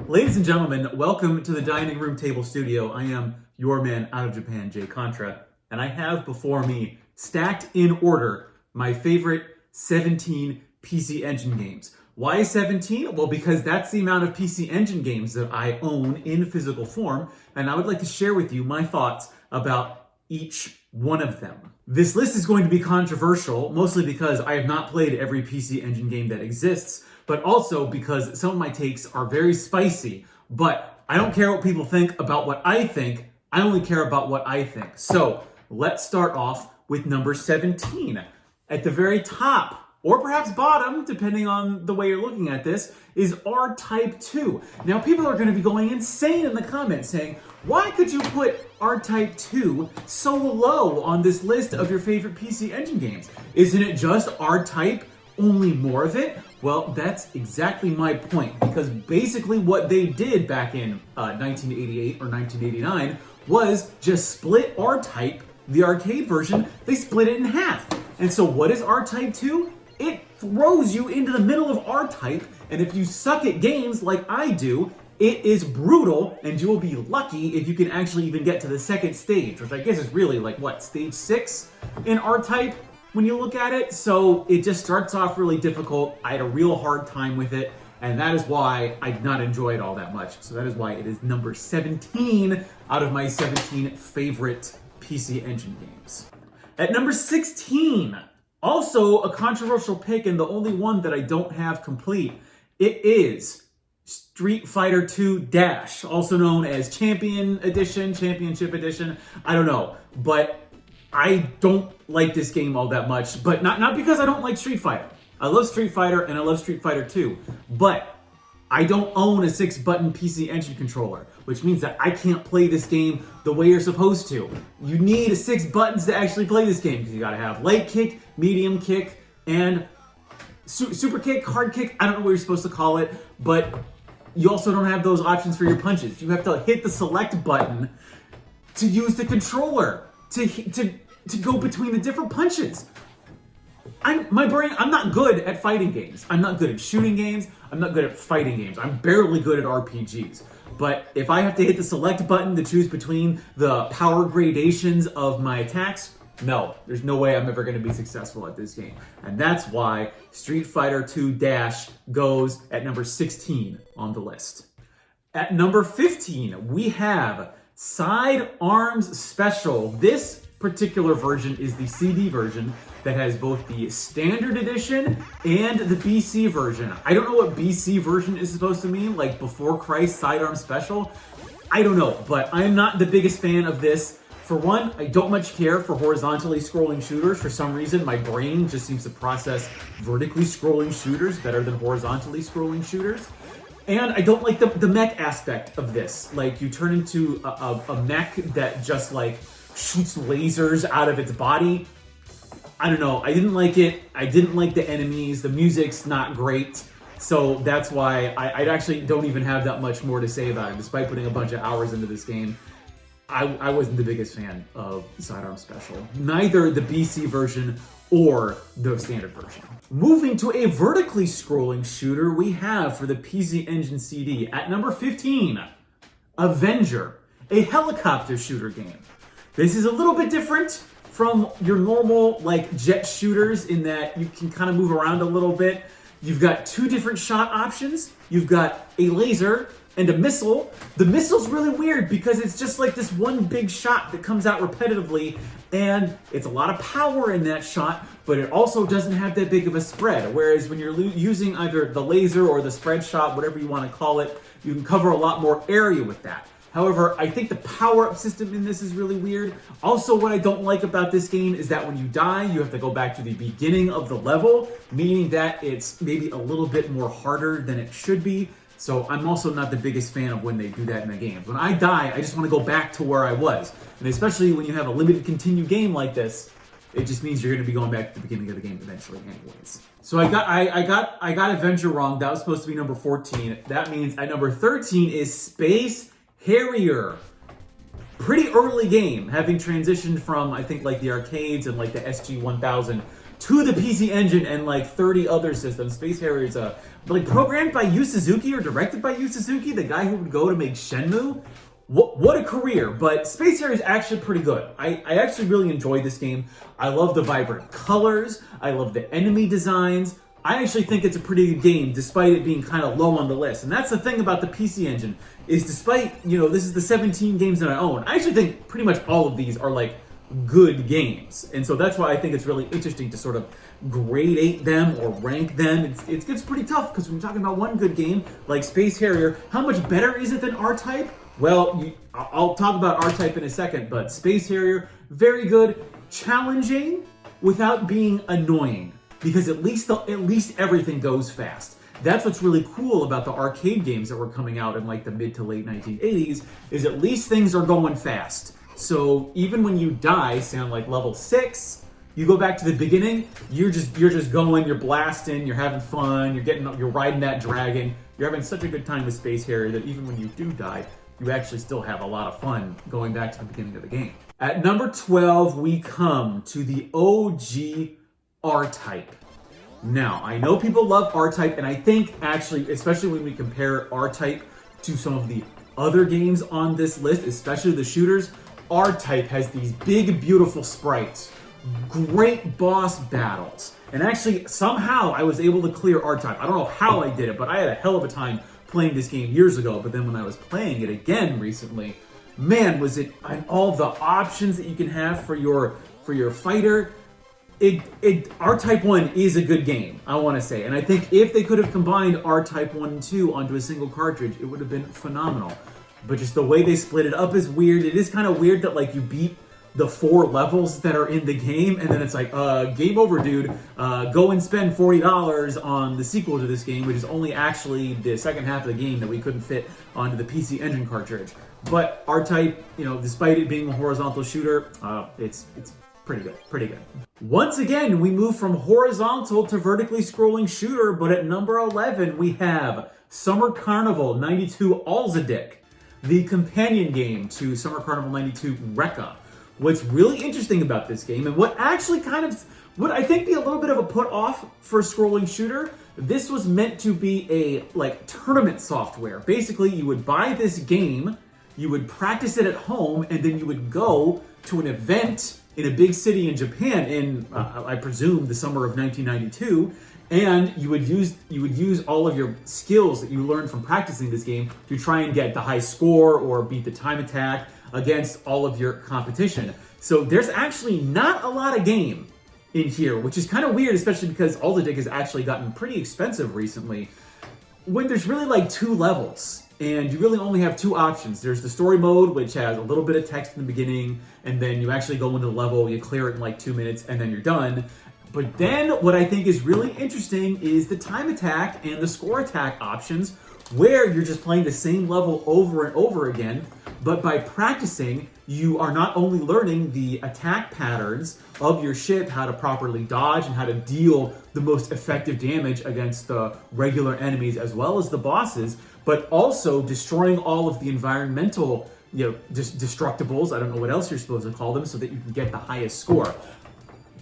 Ladies and gentlemen, welcome to the Dining Room Table Studio. I am your man out of Japan, Jay Contra, and I have before me, stacked in order, my favorite 17 PC Engine games. Why 17? Well, because that's the amount of PC Engine games that I own in physical form, and I would like to share with you my thoughts about each one of them. This list is going to be controversial, mostly because I have not played every PC Engine game that exists, but also because some of my takes are very spicy. But I don't care what people think about what I think. I only care about what I think. So let's start off with number 17. At the very top, or perhaps bottom, depending on the way you're looking at this, is R-Type 2. Now, people are going to be going insane in the comments saying, why could you put R-Type 2 so low on this list of your favorite PC Engine games? Isn't it just R-Type, only more of it? Well, that's exactly my point, because basically what they did back in 1988 or 1989 was just split R-Type, the arcade version, they split it in half. And so what is R-Type 2? It throws you into the middle of R-Type, and if you suck at games like I do, it is brutal, and you will be lucky if you can actually even get to the second stage, which I guess is really like, what, stage 6 in R-Type when you look at it? So it just starts off really difficult. I had a real hard time with it, and that is why I did not enjoy it all that much. So that is why it is number 17 out of my 17 favorite PC Engine games. At number 16, also a controversial pick and the only one that I don't have complete, it is Street Fighter 2 Dash, also known as Champion Edition, Championship Edition, I don't know. But I don't like this game all that much, but not because I don't like Street Fighter. I love Street Fighter and I love Street Fighter 2, but I don't own a 6-button PC Engine controller, which means that I can't play this game the way you're supposed to. You need 6 buttons to actually play this game, because you gotta have light kick, medium kick, and super kick, hard kick, I don't know what you're supposed to call it, but you also don't have those options for your punches. You have to hit the select button to use the controller to go between the different punches. I'm not good at fighting games. I'm not good at shooting games. I'm not good at fighting games. I'm barely good at RPGs. But if I have to hit the select button to choose between the power gradations of my attacks, no, there's no way I'm ever going to be successful at this game. And that's why Street Fighter 2 Dash goes at number 16 on the list. At number 15, we have Sidearms Special. This particular version is the CD version that has both the standard edition and the BC version. I don't know what BC version is supposed to mean, like before Christ Sidearms Special. I don't know, but I'm not the biggest fan of this. For one, I don't much care for horizontally scrolling shooters. For some reason, my brain just seems to process vertically scrolling shooters better than horizontally scrolling shooters. And I don't like the mech aspect of this. Like, you turn into a mech that just like shoots lasers out of its body. I don't know, I didn't like it. I didn't like the enemies. The music's not great. So that's why I actually don't even have that much more to say about it. Despite putting a bunch of hours into this game, I wasn't the biggest fan of Sidearms Special. Neither the BC version or the standard version. Moving to a vertically scrolling shooter, we have for the PC Engine CD at number 15, Avenger, a helicopter shooter game. This is a little bit different from your normal like jet shooters in that you can kind of move around a little bit. You've got 2 different shot options. You've got a laser and a missile. The missile's really weird because it's just like this one big shot that comes out repetitively, and it's a lot of power in that shot, but it also doesn't have that big of a spread. Whereas when you're using either the laser or the spread shot, whatever you want to call it, you can cover a lot more area with that. However, I think the power-up system in this is really weird. Also, what I don't like about this game is that when you die, you have to go back to the beginning of the level, meaning that it's maybe a little bit more harder than it should be. So I'm also not the biggest fan of when they do that in the games. When I die, I just want to go back to where I was. And especially when you have a limited continue game like this, it just means you're going to be going back to the beginning of the game eventually anyways. So I got Avenger wrong. That was supposed to be number 14. That means at number 13 is Space Harrier. Pretty early game, having transitioned from, I think, like the arcades and like the SG-1000 to the PC Engine and like 30 other systems. Space Harrier is like programmed by Yu Suzuki or directed by Yu Suzuki, the guy who would go to make Shenmue. What a career, but Space Harrier is actually pretty good. I actually really enjoyed this game. I love the vibrant colors. I love the enemy designs. I actually think it's a pretty good game, despite it being kind of low on the list. And that's the thing about the PC Engine, is despite, this is the 17 games that I own, I actually think pretty much all of these are like good games. And so that's why I think it's really interesting to sort of grade them or rank them. It gets pretty tough, because when you're talking about one good game, like Space Harrier, how much better is it than R-Type? Well, I'll talk about R-Type in a second, but Space Harrier, very good, challenging without being annoying. Because at least everything goes fast. That's what's really cool about the arcade games that were coming out in like the mid to late 1980s, is at least things are going fast. So even when you die, say on like level 6, you go back to the beginning, you're just going, you're blasting, you're having fun, you're riding that dragon, you're having such a good time with Space Harrier that even when you do die, you actually still have a lot of fun going back to the beginning of the game. At number 12, we come to the OG R-Type. Now, I know people love R-Type, and I think actually, especially when we compare R-Type to some of the other games on this list, especially the shooters, R-Type has these big, beautiful sprites, great boss battles, and actually, somehow I was able to clear R-Type. I don't know how I did it, but I had a hell of a time playing this game years ago, but then when I was playing it again recently, man, was it, and all the options that you can have for your fighter. R-Type 1 is a good game, I want to say. And I think if they could have combined R-Type 1 and 2 onto a single cartridge, it would have been phenomenal. But just the way they split it up is weird. It is kind of weird that like you beat the 4 levels that are in the game, and then it's like, game over, dude. Go and spend $40 on the sequel to this game, which is only actually the second half of the game that we couldn't fit onto the PC Engine cartridge. But R-Type, despite it being a horizontal shooter, it's pretty good. Once again, we move from horizontal to vertically scrolling shooter, but at number 11, we have Summer Carnival 92 Alzadik, the companion game to Summer Carnival 92 Rekka. What's really interesting about this game, and what actually would I think be a little bit of a put off for a scrolling shooter, this was meant to be a tournament software. Basically, you would buy this game, you would practice it at home, and then you would go to an event in a big city in Japan in, I presume, the summer of 1992, and you would use all of your skills that you learned from practicing this game to try and get the high score or beat the time attack against all of your competition. So there's actually not a lot of game in here, which is kind of weird, especially because Alzadik has actually gotten pretty expensive recently, when there's really like 2 levels. And you really only have 2 options. There's the story mode, which has a little bit of text in the beginning, and then you actually go into the level, you clear it in like 2 minutes, and then you're done. But then what I think is really interesting is the time attack and the score attack options, where you're just playing the same level over and over again, but by practicing, you are not only learning the attack patterns of your ship, how to properly dodge and how to deal the most effective damage against the regular enemies as well as the bosses, but also destroying all of the environmental, destructibles, I don't know what else you're supposed to call them, so that you can get the highest score.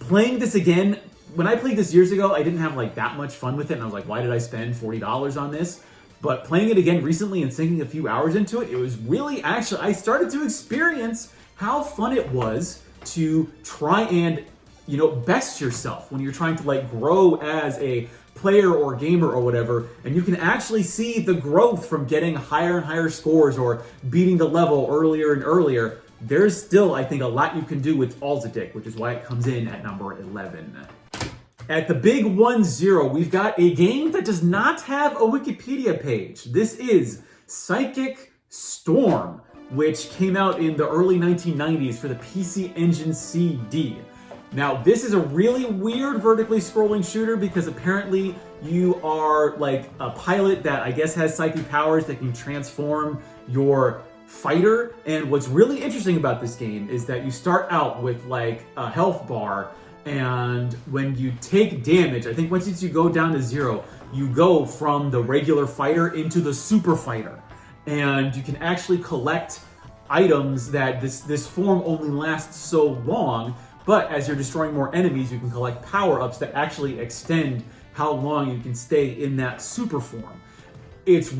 Playing this again, when I played this years ago, I didn't have like that much fun with it, and I was like, why did I spend $40 on this? But playing it again recently and sinking a few hours into it, it was really actually, I started to experience how fun it was to try and, best yourself when you're trying to like grow as a player or gamer or whatever, and you can actually see the growth from getting higher and higher scores or beating the level earlier and earlier. There's still, I think, a lot you can do with Alzadik, which is why it comes in at number 11. At the big 1-0, we've got a game that does not have a Wikipedia page. This is Psychic Storm, which came out in the early 1990s for the PC Engine CD. Now, this is a really weird vertically scrolling shooter because apparently you are like a pilot that I guess has psychic powers that can transform your fighter. And what's really interesting about this game is that you start out with like a health bar, and when you take damage, I think once you go down to 0, you go from the regular fighter into the super fighter. And you can actually collect items that this form only lasts so long, But as you're destroying more enemies, you can collect power-ups that actually extend how long you can stay in that super form. It's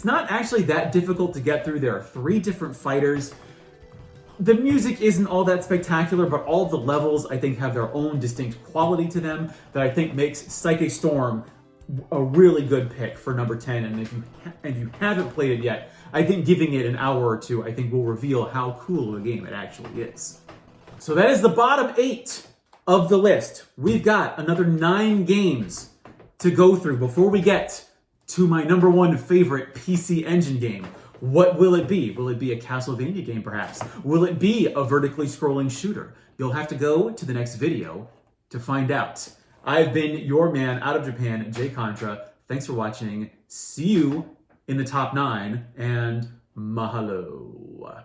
not actually that difficult to get through. There are 3 different fighters. The music isn't all that spectacular, but all of the levels, I think, have their own distinct quality to them that I think makes Psychic Storm a really good pick for number 10. And if you haven't played it yet, I think giving it an hour or two, I think will reveal how cool of a game it actually is. So that is the bottom 8 of the list. We've got another 9 games to go through before we get to my number 1 favorite PC Engine game. What will it be? Will it be a Castlevania game, perhaps? Will it be a vertically scrolling shooter? You'll have to go to the next video to find out. I've been your man out of Japan, Jay Contra. Thanks for watching. See you in the top 9, and mahalo.